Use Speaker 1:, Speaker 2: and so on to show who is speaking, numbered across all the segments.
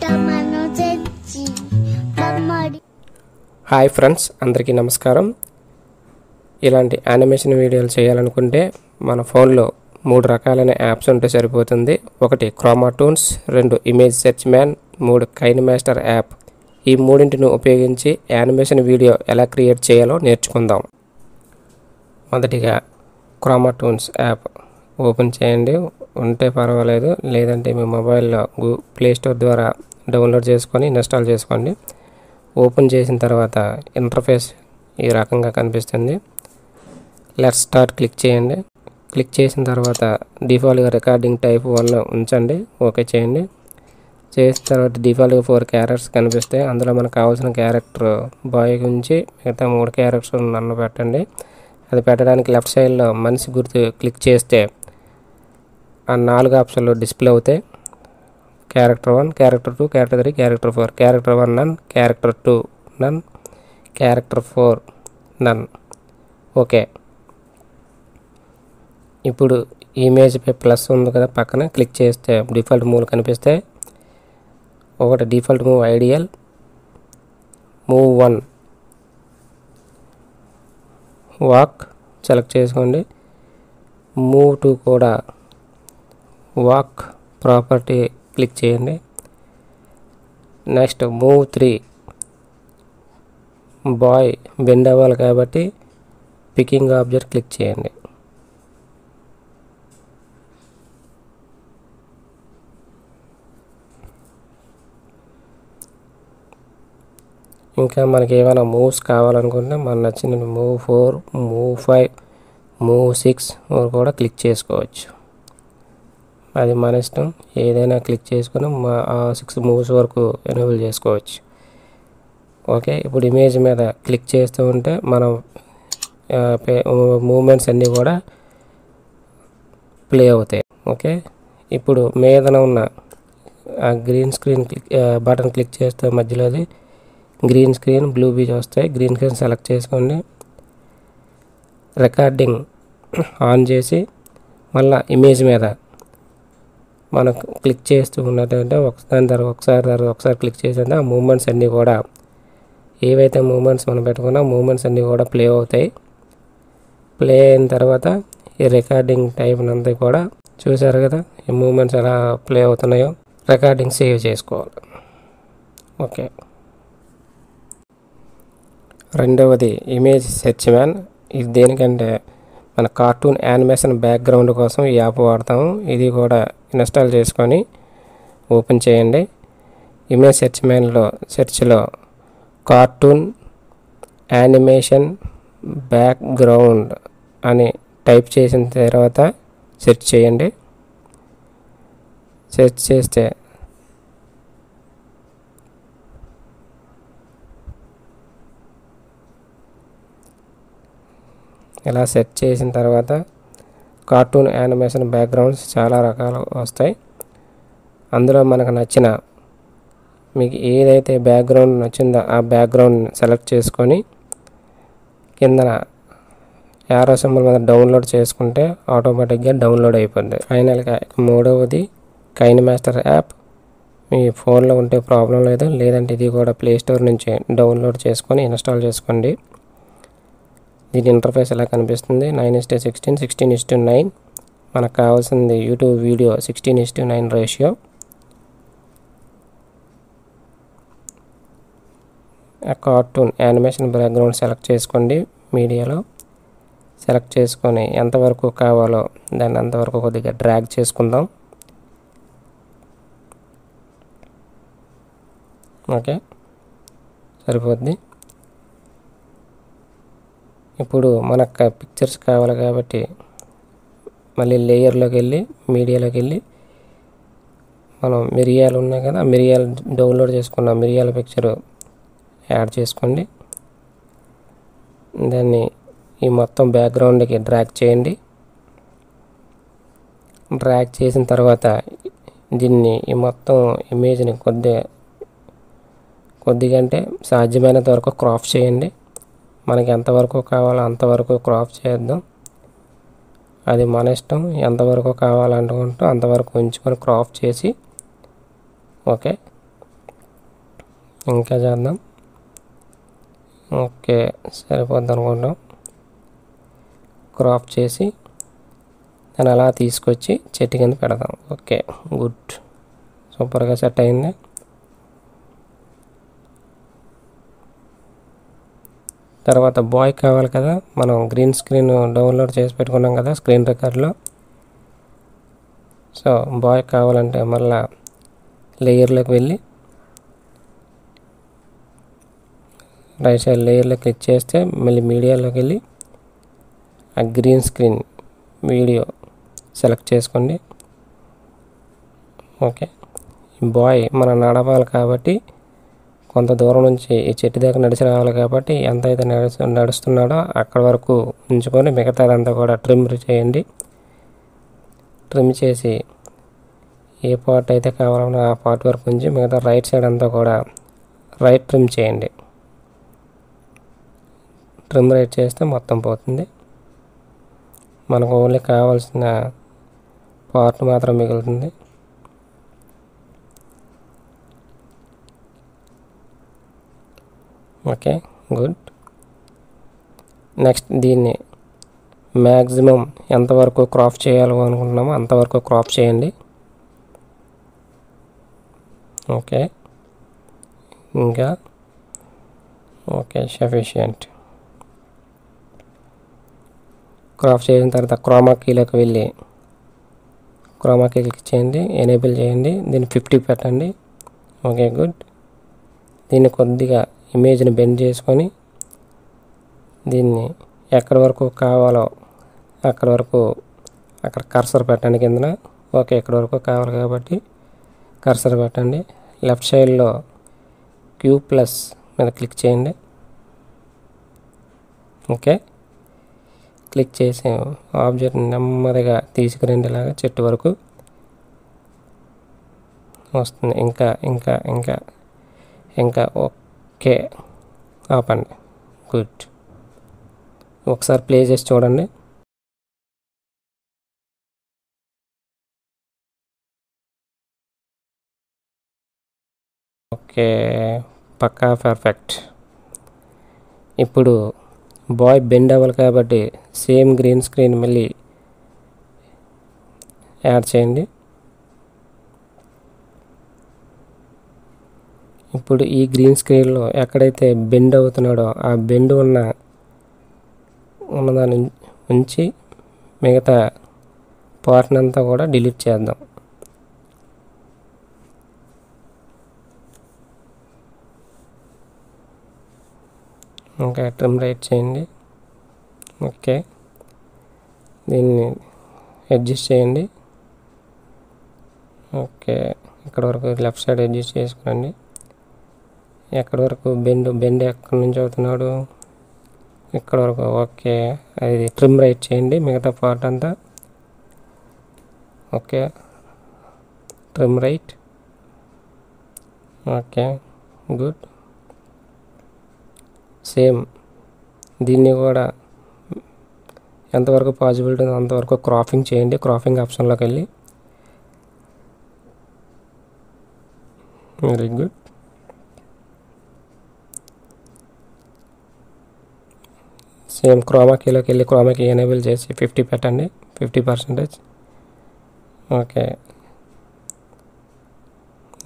Speaker 1: Hi friends, అందరికీ నమస్కారం. ఇలాంటి యానిమేషన్ వీడియోలు చేయాలనుకుంటే మన ఫోన్లో 3 రకాలైన యాప్స్ ఉంటే సరిపోతుంది. 1 క్రోమాటూన్స్, 2 ఇమేజ్ సెర్చ్ మ్యాన్, 3 కైన్మాస్టర్ యాప్. ఈ మూడింటిని ఉపయోగించి యానిమేషన్ వీడియో ఎలా క్రియేట్ చేయాలో నేర్చుకుందాం. మొదటిగా క్రోమాటూన్స్ యాప్ ఓపెన్ చేయండి. ఉంటే పర్వాలేదు, లేదంటే మీ మొబైల్లో ప్లే స్టోర్ ద్వారా డౌన్లోడ్ చేసుకొని ఇన్స్టాల్ చేసుకోండి. ఓపెన్ చేసిన తర్వాత ఇంటర్ఫేస్ ఈ రకంగా కనిపిస్తుంది. లెట్స్ స్టార్ట్ క్లిక్ చేయండి. క్లిక్ చేసిన తర్వాత డిఫాల్ట్గా రికార్డింగ్ టైప్ 1 ఉంచండి. ఓకే చేయండి. చేసిన తర్వాత డిఫాల్ట్గా 4 క్యారెక్టర్స్ కనిపిస్తాయి. అందులో మనకు కావాల్సిన క్యారెక్టర్ బాయ్ గురించి మిగతా 3 క్యారెక్టర్స్ నన్ను పెట్టండి. అది పెట్టడానికి లెఫ్ట్ సైడ్లో మనిషి గుర్తు క్లిక్ చేస్తే ఆ 4 ఆప్షన్లు డిస్ప్లే అవుతాయి. Character 1, character 2, character 3, character 4. Character 1 నన్, క్యారెక్టర్ 2 నన్, క్యారెక్టర్ 4 నన్. ఓకే. ఇప్పుడు ఇమేజ్పై ప్లస్ ఉంది కదా, పక్కన క్లిక్ చేస్తే డిఫాల్ట్ మూవ్ కనిపిస్తాయి. ఒకటి default move ideal, move 1 walk select చేసుకోండి. మూవ్ 2 కూడా వాక్ ప్రాపర్టీ క్లిక్ చేయండి. నెక్స్ట్ మూవ్ 3 బాయ్ బెండ్ అవ్వాలి కాబట్టి పికింగ్ ఆబ్జెక్ట్ క్లిక్ చేయండి. ఇంకా మనకి ఏమైనా మూవ్స్ కావాలనుకుంటే మన నచ్చిన మూవ్ 4, మూవ్ 5, మూవ్ 6 కూడా క్లిక్ చేసుకోవచ్చు. అది మన ఇష్టం. ఏదైనా క్లిక్ చేసుకుని 6 మూవ్స్ వరకు ఎనేబుల్ చేసుకోవచ్చు. ఓకే. ఇప్పుడు ఇమేజ్ మీద క్లిక్ చేస్తూ ఉంటే మనం మూమెంట్స్ అన్నీ కూడా ప్లే అవుతాయి. ఓకే. ఇప్పుడు మీదన ఉన్న గ్రీన్ స్క్రీన్ బటన్ క్లిక్ చేస్తే మధ్యలోది గ్రీన్ స్క్రీన్, బ్లూ బీచ్ వస్తాయి. గ్రీన్ స్క్రీన్ సెలెక్ట్ చేసుకోండి. రికార్డింగ్ ఆన్ చేసి మళ్ళీ ఇమేజ్ మీద మనకు క్లిక్ చేస్తూ ఉన్నట్టంటే ఒకసారి క్లిక్ చేసింటే ఆ మూమెంట్స్ అన్నీ కూడా ఏవైతే మూమెంట్స్ మనం పెట్టుకున్నా మూమెంట్స్ అన్నీ కూడా ప్లే అవుతాయి. ప్లే అయిన తర్వాత ఈ రికార్డింగ్ టైప్ అంతా కూడా చూసారు కదా, ఈ మూమెంట్స్ ఎలా ప్లే అవుతున్నాయో. రికార్డింగ్ సేవ్ చేసుకోవాలి. ఓకే. రెండవది ఇమేజ్ సెర్చ్ మ్యాన్. ఇది దేనికంటే మన కార్టూన్ యానిమేషన్ బ్యాక్గ్రౌండ్ కోసం ఈ యాప్ వాడతాము. ఇది కూడా ఇన్స్టాల్ చేసుకొని ఓపెన్ చేయండి. ఇమేజ్ సెర్చ్ మ్యాన్లో సెర్చ్లో కార్టూన్ యానిమేషన్ బ్యాక్గ్రౌండ్ అని టైప్ చేసిన తర్వాత సెర్చ్ చేయండి. సెర్చ్ చేస్తే ఇలా సెర్చ్ చేసిన తర్వాత కార్టూన్ యానిమేషన్ బ్యాక్గ్రౌండ్స్ చాలా రకాలు వస్తాయి. అందులో మనకు నచ్చిన మీకు ఏదైతే బ్యాక్గ్రౌండ్ నచ్చిందో ఆ బ్యాక్గ్రౌండ్ సెలెక్ట్ చేసుకొని కిందన యారో సింబల్ మీద డౌన్లోడ్ చేసుకుంటే ఆటోమేటిక్గా డౌన్లోడ్ అయిపోద్ది. ఫైనల్గా మూడవది కైన్మాస్టర్ యాప్. మీ ఫోన్లో ఉంటే ప్రాబ్లం లేదు, లేదంటే ఇది కూడా ప్లే స్టోర్ నుంచి డౌన్లోడ్ చేసుకొని ఇన్స్టాల్ చేసుకోండి. దీని ఇంటర్ఫేస్ ఎలా కనిపిస్తుంది. 9:16, 16:9. మనకు కావాల్సింది YouTube video 16:9 ratio. Cartoon animation background select చేసుకోండి. మీడియాలో సెలెక్ట్ చేసుకొని ఎంతవరకు కావాలో దాన్ని అంతవరకు కొద్దిగా డ్రాగ్ చేసుకుందాం. ఓకే, సరిపోద్ది. ఇప్పుడు మనకు పిక్చర్స్ కావాలి కాబట్టి మళ్ళీ లేయర్లోకి వెళ్ళి మీడియాలోకి వెళ్ళి మనం మిరియాలు ఉన్నాయి కదా, మిరియాలు డౌన్లోడ్ చేసుకున్న మిరియాల పిక్చరు యాడ్ చేసుకోండి. దాన్ని ఈ మొత్తం బ్యాక్గ్రౌండ్కి డ్రాగ్ చేయండి. డ్రాగ్ చేసిన తర్వాత దీన్ని ఈ మొత్తం ఇమేజ్ని కొద్దిగా అంటే సాధ్యమైనంత వరకు క్రాప్ చేయండి. మనకి ఎంతవరకు కావాలో అంతవరకు క్రాప్ చేద్దాం. అది మన ఇష్టం. ఎంతవరకు కావాలనుకుంటూ అంతవరకు ఉంచుకొని క్రాప్ చేసి ఓకే ఇంకా చేద్దాం. ఓకే, సరిపోద్ది అనుకుంటాం. క్రాప్ చేసి దాన్ని అలా తీసుకొచ్చి చెట్టు కింద పెడదాం. ఓకే, గుడ్, సూపర్గా సెట్ అయింది. తర్వాత బాయ్ కావాలి కదా, మనం గ్రీన్ స్క్రీన్ డౌన్లోడ్ చేసి పెట్టుకున్నాం కదా స్క్రీన్ రికార్డ్లో. సో బాయ్ కావాలంటే మళ్ళీ లేయర్లోకి వెళ్ళి రైట్ సైడ్ లేయర్లో క్లిక్ చేస్తే మళ్ళీ మీడియాలోకి వెళ్ళి ఆ గ్రీన్ స్క్రీన్ వీడియో సెలెక్ట్ చేసుకోండి. ఓకే, బాయ్ మనం నడవాలి కాబట్టి కొంత దూరం నుంచి ఈ చెట్టు దగ్గర నడిచి రావాలి కాబట్టి ఎంత అయితే నడుస్తున్నాడో అక్కడ వరకు ఉంచుకొని మిగతాదంతా కూడా ట్రిమ్ చేయండి. ట్రిమ్ చేసి ఏ పార్ట్ అయితే కావాలన్నా ఆ పార్ట్ వరకు ఉంచి మిగతా రైట్ సైడ్ అంతా కూడా రైట్ ట్రిమ్ చేయండి. ట్రిమ్ రైట్ చేస్తే మొత్తం పోతుంది. మనకు ఓన్లీ కావాల్సిన పార్ట్ మాత్రం మిగులుతుంది. Okay, good. నెక్స్ట్ దీన్ని మ్యాక్సిమం ఎంతవరకు క్రాప్ చేయాలో అనుకుంటున్నామో అంతవరకు క్రాప్ చేయండి. ఓకే, ఇంకా ఓకే, సఫిషియంట్. క్రాప్ చేసిన తర్వాత క్రోమా కీలోకి వెళ్ళి క్రోమా కీ క్లిక్ చేయండి, ఎనేబుల్ చేయండి, దీన్ని 50 పెట్టండి. Okay, good. దీన్ని కొద్దిగా ఇమేజ్ని బెండ్ చేసుకొని దీన్ని ఎక్కడి వరకు కావాలో అక్కడ వరకు అక్కడ కర్సర్ పెట్టండి కిందన. ఓకే, ఎక్కడి వరకు కావాలి కాబట్టి కర్సర్ పెట్టండి. లెఫ్ట్ సైడ్లో Q+ మీద క్లిక్ చేయండి. ఓకే, క్లిక్ చేసి ఆబ్జెక్ట్ నెమ్మదిగా తీసుకురండి, ఇలాగా చెట్టు వరకు వస్తుంది. ఇంకా ఇంకా ఇంకా ఇంకా ఓకే, ఆపండి. గుడ్. ఒకసారి ప్లే చేసి చూడండి. ఓకే, పక్కా పర్ఫెక్ట్. ఇప్పుడు బాయ్ బెండ్ అవ్వాలి కాబట్టి సేమ్ గ్రీన్ స్క్రీన్ మళ్ళీ యాడ్ చేయండి. ఇప్పుడు ఈ గ్రీన్ స్క్రీన్లో ఎక్కడైతే బెండ్ అవుతున్నాడో ఆ బెండ్ ఉన్నదాన్ని ఉంచి మిగతా పార్ట్ని అంతా కూడా డిలీట్ చేద్దాం. ఇంకా ట్రిమ్ రైట్ చేయండి. ఓకే, దీన్ని అడ్జస్ట్ చేయండి. ఓకే, ఇక్కడ వరకు లెఫ్ట్ సైడ్ అడ్జస్ట్ చేసుకోండి. ఎక్కడి వరకు బెండ్ ఎక్కడి నుంచి అవుతున్నాడు ఇక్కడ వరకు. ఓకే, అది ట్రిమ్ రైట్ చేయండి మిగతా పార్ట్ అంతా. Okay, trim right. Okay, good. Same దీన్ని కూడా ఎంతవరకు పాసిబిలిటీ ఉందో అంతవరకు క్రాపింగ్ చేయండి. క్రాపింగ్ ఆప్షన్లోకి వెళ్ళి వెరీ గుడ్. సేమ్ క్రోమా కీలోకి వెళ్ళి క్రోమా కీ ఎనేబుల్ చేసి 50 పెట్టండి, 50%. ఓకే,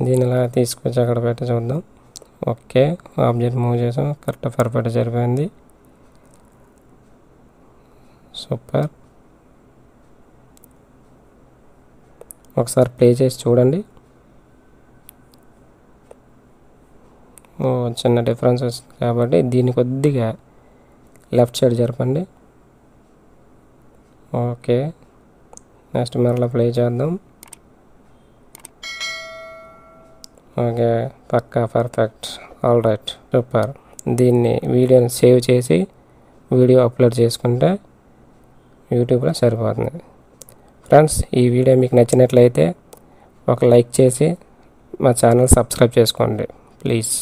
Speaker 1: దీని ఇలా తీసుకొచ్చి అక్కడ పెట్టి చూద్దాం. ఓకే, ఆబ్జెక్ట్ మూవ్ చేసాం, కరెక్ట్ పర్ఫెక్ట్ సరిపోయింది. సూపర్. ఒకసారి ప్లే చేసి చూడండి. చిన్న డిఫరెన్స్ వస్తుంది కాబట్టి దీన్ని కొద్దిగా లెఫ్ట్ సైడ్ జరపండి. ఓకే, నెక్స్ట్ మరలా ప్లే చేద్దాం. ఓకే, పక్కా పర్ఫెక్ట్. All right, super. దీన్ని వీడియోని సేవ్ చేసి వీడియో అప్లోడ్ చేసుకుంటే యూట్యూబ్లో సరిపోతుంది. ఫ్రెండ్స్, ఈ వీడియో మీకు నచ్చినట్లయితే ఒక లైక్ చేసి మా ఛానల్ సబ్స్క్రైబ్ చేసుకోండి ప్లీజ్.